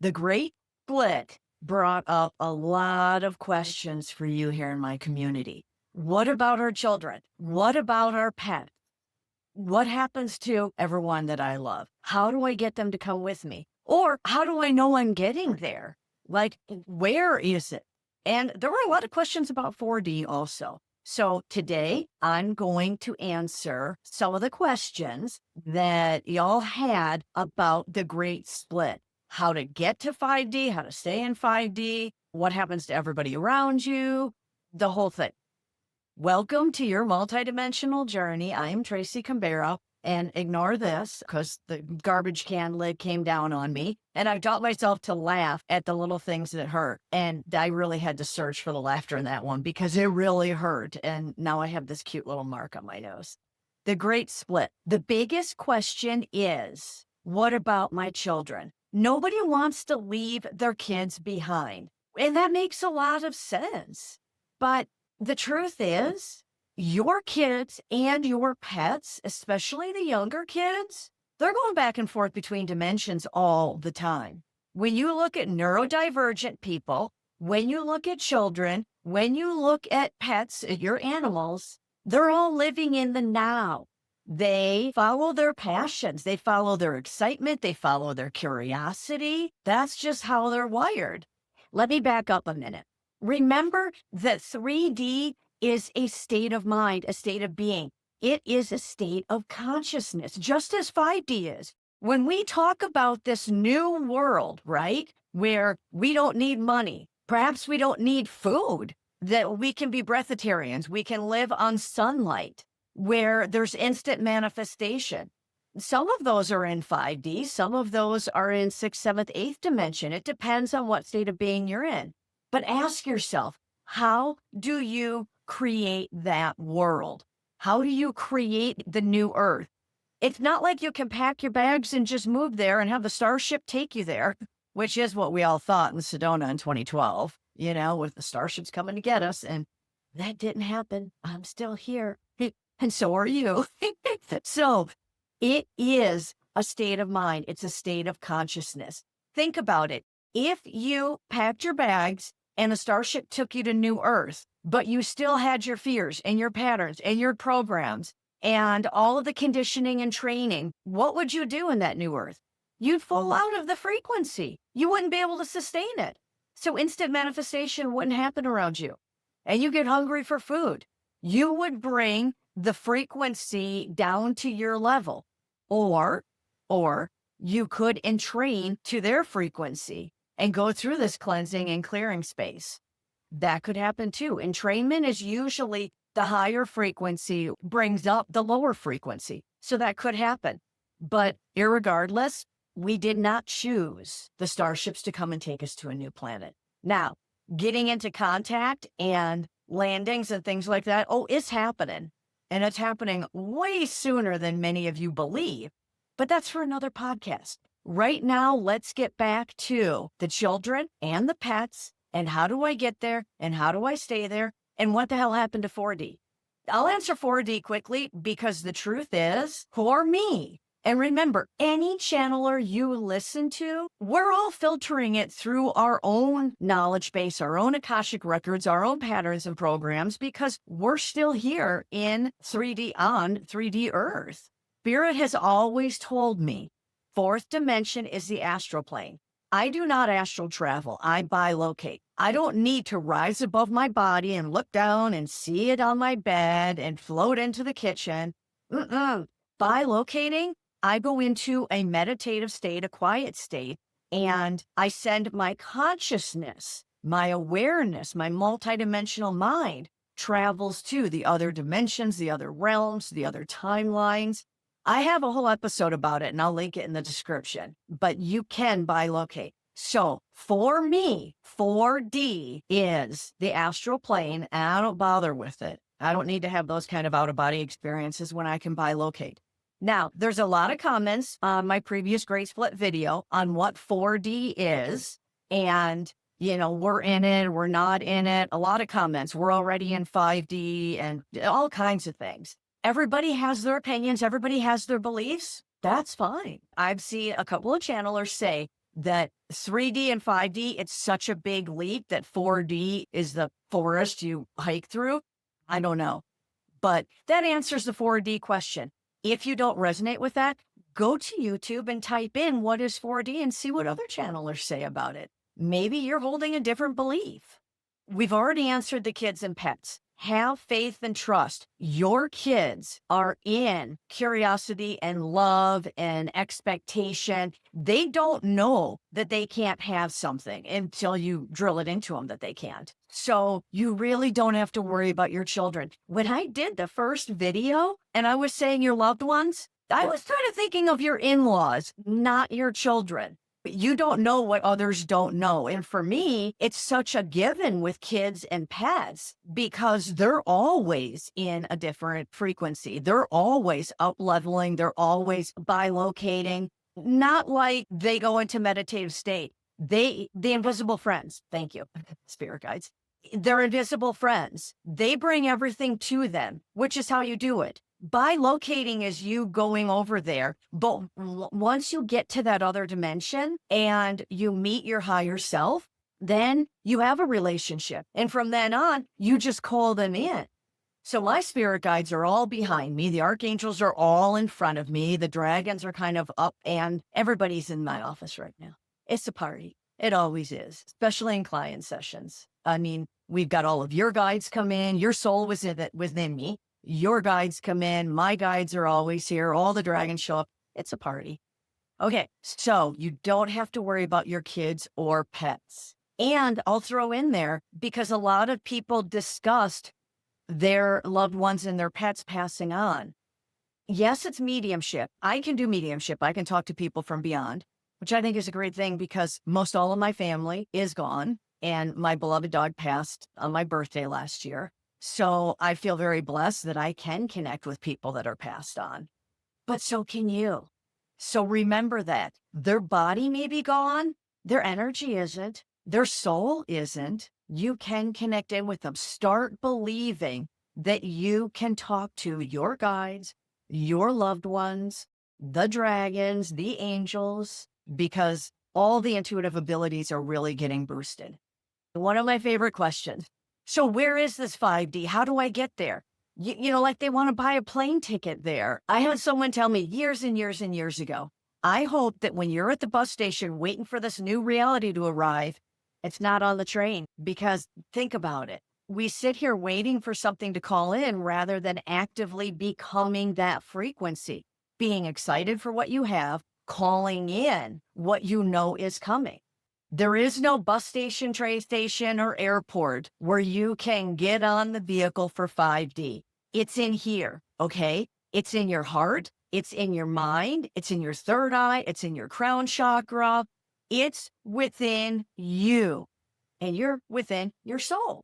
The Great Split brought up a lot of questions for you here in my community. What about our children? What about our pets? What happens to everyone that I love? How do I get them to come with me? Or how do I know I'm getting there? Like, where is it? And there were a lot of questions about 4D also. So today I'm going to answer some of the questions that y'all had about the Great Split. How to get to 5D, how to stay in 5D, what happens to everybody around you, the whole thing. Welcome to your multidimensional journey. I am Tracy Cambera, and ignore this because the garbage can lid came down on me, and I taught myself to laugh at the little things that hurt. And I really had to search for the laughter in that one because it really hurt. And now I have this cute little mark on my nose. The Great Split. The biggest question is, what about my children? Nobody wants to leave their kids behind. And that makes a lot of sense. But the truth is, your kids and your pets, especially the younger kids, they're going back and forth between dimensions all the time. When you look at neurodivergent people, when you look at children, when you look at pets, at your animals, they're all living in the now. They follow their passions. They follow their excitement. They follow their curiosity. That's just how they're wired. Let me back up a minute. Remember that 3D is a state of mind, a state of being. It is a state of consciousness, just as 5D is. When we talk about this new world, right, where we don't need money, perhaps we don't need food, that we can be breatharians, we can live on sunlight, where there's instant manifestation. Some of those are in 5D, some of those are in 6th, 7th, 8th dimension. It depends on what state of being you're in. But ask yourself, how do you create that world? How do you create the new Earth? It's not like you can pack your bags and just move there and have the starship take you there, which is what we all thought in Sedona in 2012, with the starships coming to get us. And that didn't happen. I'm still here. And so are you. So it is a state of mind. It's a state of consciousness. Think about it. If you packed your bags and a starship took you to New Earth, but you still had your fears and your patterns and your programs and all of the conditioning and training, what would you do in that New Earth? You'd fall out of the frequency. You wouldn't be able to sustain it. So instant manifestation wouldn't happen around you. And you get hungry for food. You would bring the frequency down to your level. Or you could entrain to their frequency and go through this cleansing and clearing space. That could happen too. Entrainment is usually the higher frequency brings up the lower frequency. So that could happen. But irregardless, we did not choose the starships to come and take us to a new planet. Now, getting into contact and landings and things like that, it's happening. And it's happening way sooner than many of you believe. But that's for another podcast. Right now, let's get back to the children and the pets, and how do I get there, and how do I stay there, and what the hell happened to 4D? I'll answer 4D quickly because the truth is, for me, and remember, any channeler you listen to, we're all filtering it through our own knowledge base, our own Akashic records, our own patterns and programs, because we're still here in 3D on 3D Earth. Spirit has always told me, 4th dimension is the astral plane. I do not astral travel. I bilocate. I don't need to rise above my body and look down and see it on my bed and float into the kitchen. Bilocating, I go into a meditative state, a quiet state, and I send my consciousness, my awareness, my multidimensional mind travels to the other dimensions, the other realms, the other timelines. I have a whole episode about it, and I'll link it in the description, but you can bilocate. So for me, 4D is the astral plane, and I don't bother with it. I don't need to have those kind of out-of-body experiences when I can bilocate. Now, there's a lot of comments on my previous Great Split video on what 4D is, and we're in it, we're not in it. A lot of comments, we're already in 5D, and all kinds of things. Everybody has their opinions. Everybody has their beliefs. That's fine. I've seen a couple of channelers say that 3D and 5D, it's such a big leap that 4D is the forest you hike through. I don't know. But that answers the 4D question. If you don't resonate with that, go to YouTube and type in what is 4D and see what other channelers say about it. Maybe you're holding a different belief. We've already answered the kids and pets. Have faith and trust. Your kids are in curiosity and love and expectation. They don't know that they can't have something until you drill it into them that they can't. So you really don't have to worry about your children. When I did the first video and I was saying your loved ones, I was kind of thinking of your in-laws, not your children. You don't know what others don't know. And for me, it's such a given with kids and pets because they're always in a different frequency. They're always up leveling. They're always bilocating, not like they go into meditative state. The invisible friends, thank you, spirit guides. They're invisible friends. They bring everything to them, which is how you do it. Bilocating is you going over there, but once you get to that other dimension and you meet your higher self, then you have a relationship. And from then on, you just call them in. So my spirit guides are all behind me. The archangels are all in front of me. The dragons are kind of up, and everybody's in my office right now. It's a party. It always is, especially in client sessions. I mean, we've got all of your guides come in. Your soul was within me. Your guides come in. My guides are always here. All the dragons show up. It's a party. Okay, so you don't have to worry about your kids or pets. And I'll throw in there, because a lot of people discussed their loved ones and their pets passing on. Yes, it's mediumship. I can do mediumship. I can talk to people from beyond, which I think is a great thing because most all of my family is gone. And my beloved dog passed on my birthday last year. So I feel very blessed that I can connect with people that are passed on, but so can you. So remember that their body may be gone, their energy isn't, their soul isn't. You can connect in with them. Start believing that you can talk to your guides, your loved ones, the dragons, the angels, because all the intuitive abilities are really getting boosted. One of my favorite questions. So where is this 5D? How do I get there? You know, like they want to buy a plane ticket there. I had someone tell me years and years and years ago, I hope that when you're at the bus station waiting for this new reality to arrive, it's not on the train, because think about it. We sit here waiting for something to call in rather than actively becoming that frequency, being excited for what you have, calling in what you know is coming. There is no bus station, train station, or airport where you can get on the vehicle for 5D. It's in here, okay? It's in your heart. It's in your mind. It's in your third eye. It's in your crown chakra. It's within you, and you're within your soul.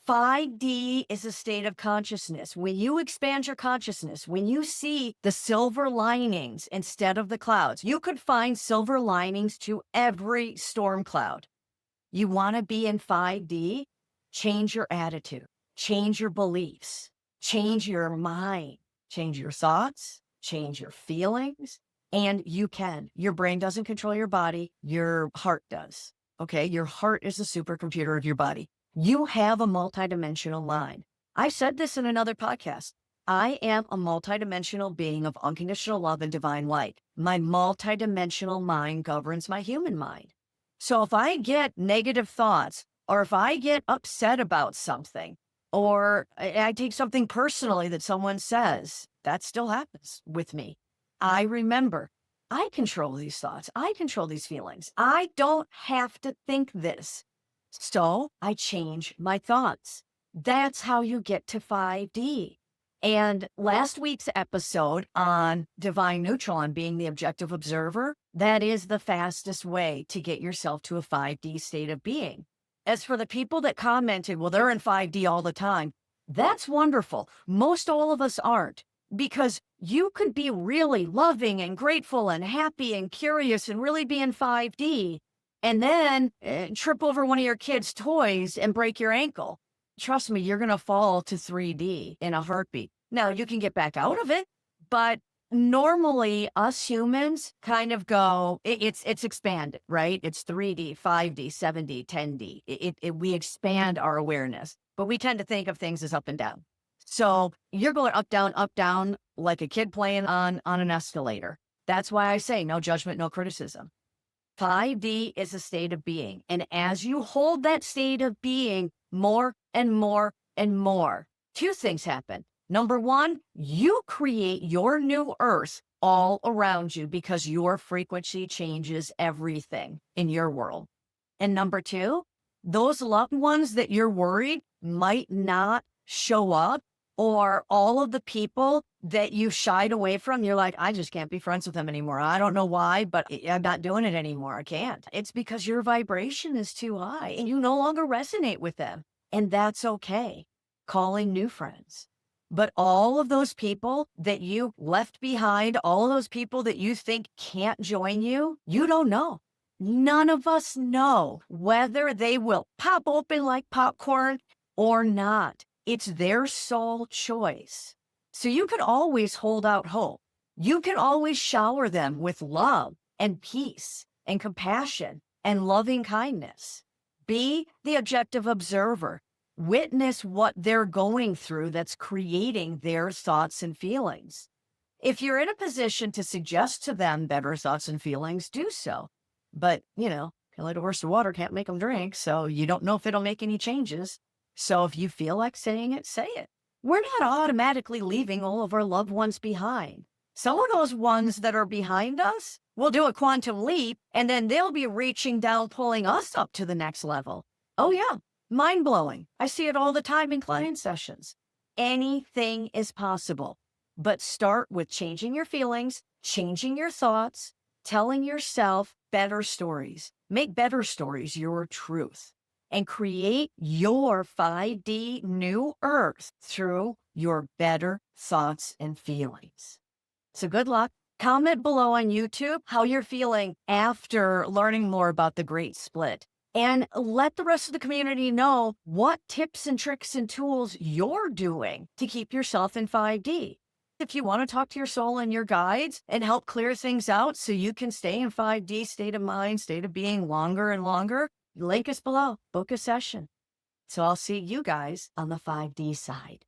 5D is a state of consciousness. When you expand your consciousness, when you see the silver linings instead of the clouds, you could find silver linings to every storm cloud. You want to be in 5D? Change your attitude, change your beliefs, change your mind, change your thoughts, change your feelings, and you can. Your brain doesn't control your body, your heart does. Okay, your heart is the supercomputer of your body. You have a multidimensional mind. I said this in another podcast. I am a multidimensional being of unconditional love and divine light. My multidimensional mind governs my human mind. So if I get negative thoughts, or if I get upset about something, or I take something personally that someone says, that still happens with me. I remember, I control these thoughts. I control these feelings. I don't have to think this. So I change my thoughts. That's how you get to 5D. And last week's episode on divine neutral, on being the objective observer, that is the fastest way to get yourself to a 5D state of being. As for the people that commented, well, they're in 5D all the time. That's wonderful. Most all of us aren't, because you could be really loving and grateful and happy and curious and really be in 5D. And then trip over one of your kids' toys and break your ankle. Trust me, you're going to fall to 3D in a heartbeat. Now, you can get back out of it, but Normally, us humans kind of go, it's expanded, right? It's 3D, 5D, 7D, 10D. We expand our awareness, but we tend to think of things as up and down. So you're going up, down, like a kid playing on an escalator. That's why I say no judgment, no criticism. 5D is a state of being. And as you hold that state of being more and more and more, two things happen. Number one, you create your new earth all around you because your frequency changes everything in your world. And number two, those loved ones that you're worried might not show up, or all of the people that you shied away from, you're like, I just can't be friends with them anymore. I don't know why, but I'm not doing it anymore. I can't. It's because your vibration is too high and you no longer resonate with them. And that's okay. Calling new friends. But all of those people that you left behind, all of those people that you think can't join you, you don't know. None of us know whether they will pop open like popcorn or not. It's their sole choice. So you can always hold out hope. You can always shower them with love and peace and compassion and loving kindness. Be the objective observer. Witness what they're going through that's creating their thoughts and feelings. If you're in a position to suggest to them better thoughts and feelings, do so. But, can't let a horse to water, can't make them drink. So you don't know if it'll make any changes. So if you feel like saying it, say it. We're not automatically leaving all of our loved ones behind. Some of those ones that are behind us will do a quantum leap, and then they'll be reaching down, pulling us up to the next level. Oh, yeah. Mind blowing. I see it all the time in client sessions. Anything is possible, but start with changing your feelings, changing your thoughts, telling yourself better stories. Make better stories your truth, and create your 5D new earth through your better thoughts and feelings. So good luck. Comment below on YouTube how you're feeling after learning more about the Great Split. And let the rest of the community know what tips and tricks and tools you're doing to keep yourself in 5D. If you want to talk to your soul and your guides and help clear things out so you can stay in 5D state of mind, state of being longer and longer, link is below. Book a session. So I'll see you guys on the 5D side.